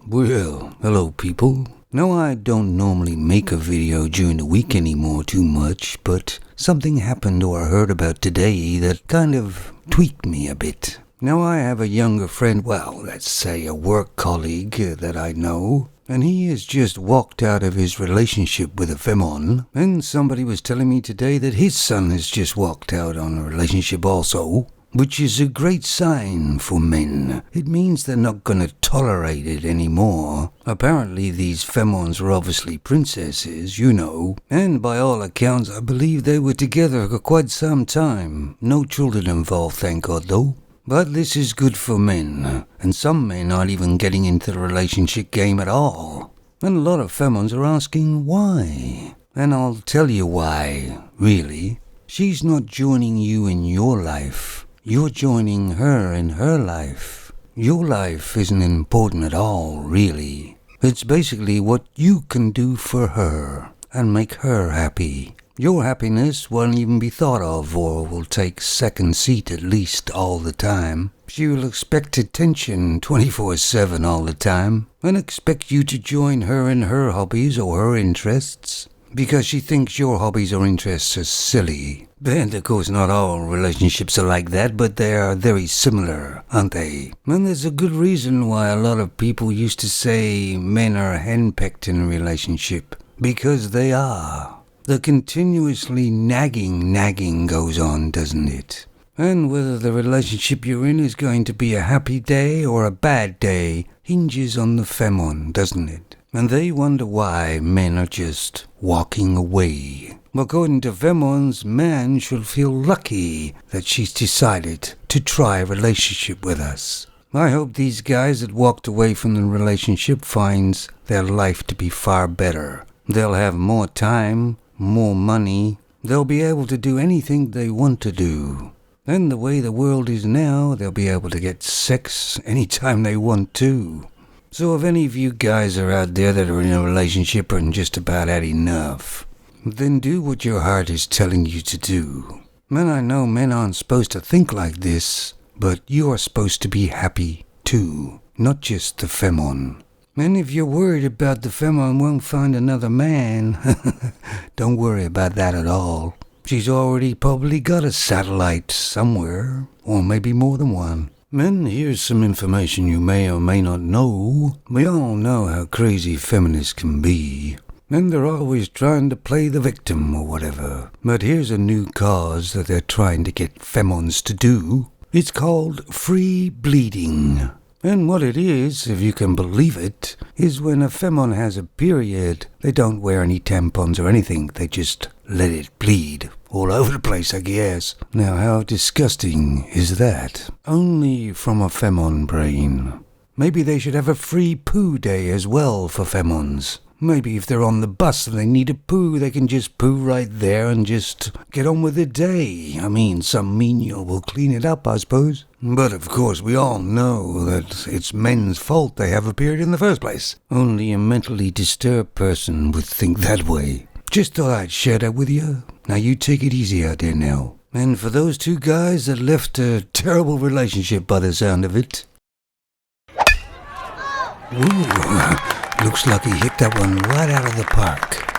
Well, hello people. Now I don't normally make a video during the week anymore too much, but something happened or I heard about today that kind of tweaked me a bit. Now I have a younger friend, well, let's say a work colleague that I know, and he has just walked out of his relationship with a femon, and somebody was telling me today that his son has just walked out on a relationship also. Which is a great sign for men. It means they're not going to tolerate it anymore. Apparently these femons are obviously princesses, you know, and by all accounts I believe they were together for quite some time. No children involved, thank God though. But this is good for men, and some men aren't even getting into the relationship game at all. And a lot of femons are asking why. And I'll tell you why, really. She's not joining you in your life. You're joining her in her life. Your life isn't important at all, really. It's basically what you can do for her and make her happy. Your happiness won't even be thought of or will take second seat at least all the time. She will expect attention 24/7 all the time and expect you to join her in her hobbies or her interests because she thinks your hobbies or interests are silly. And of course not all relationships are like that, but they are very similar, aren't they? And there's a good reason why a lot of people used to say men are henpecked in a relationship. Because they are. The continuously nagging goes on, doesn't it? And whether the relationship you're in is going to be a happy day or a bad day hinges on the femon, doesn't it? And they wonder why men are just walking away. According to femons, man should feel lucky that she's decided to try a relationship with us. I hope these guys that walked away from the relationship finds their life to be far better. They'll have more time, more money. They'll be able to do anything they want to do. And the way the world is now, they'll be able to get sex anytime they want to. So if any of you guys are out there that are in a relationship and just about had enough, then do what your heart is telling you to do. And I know men aren't supposed to think like this, but you are supposed to be happy too, not just the femon. And if you're worried about the femon won't find another man, don't worry about that at all. She's already probably got a satellite somewhere, or maybe more than one. And here's some information you may or may not know. We all know how crazy feminists can be. And they're always trying to play the victim or whatever. But here's a new cause that they're trying to get femons to do. It's called free bleeding. And what it is, if you can believe it, is when a femon has a period, they don't wear any tampons or anything. They just let it bleed all over the place, I guess. Now, how disgusting is that? Only from a femon brain. Maybe they should have a free poo day as well for femons. Maybe if they're on the bus and they need a poo, they can just poo right there and just get on with the day. I mean, some menial will clean it up, I suppose. But of course, we all know that it's men's fault they have a period in the first place. Only a mentally disturbed person would think that way. Just thought I'd share that with you. Now you take it easy out there now. And for those two guys that left a terrible relationship by the sound of it. Ooh, looks like he hit that one right out of the park.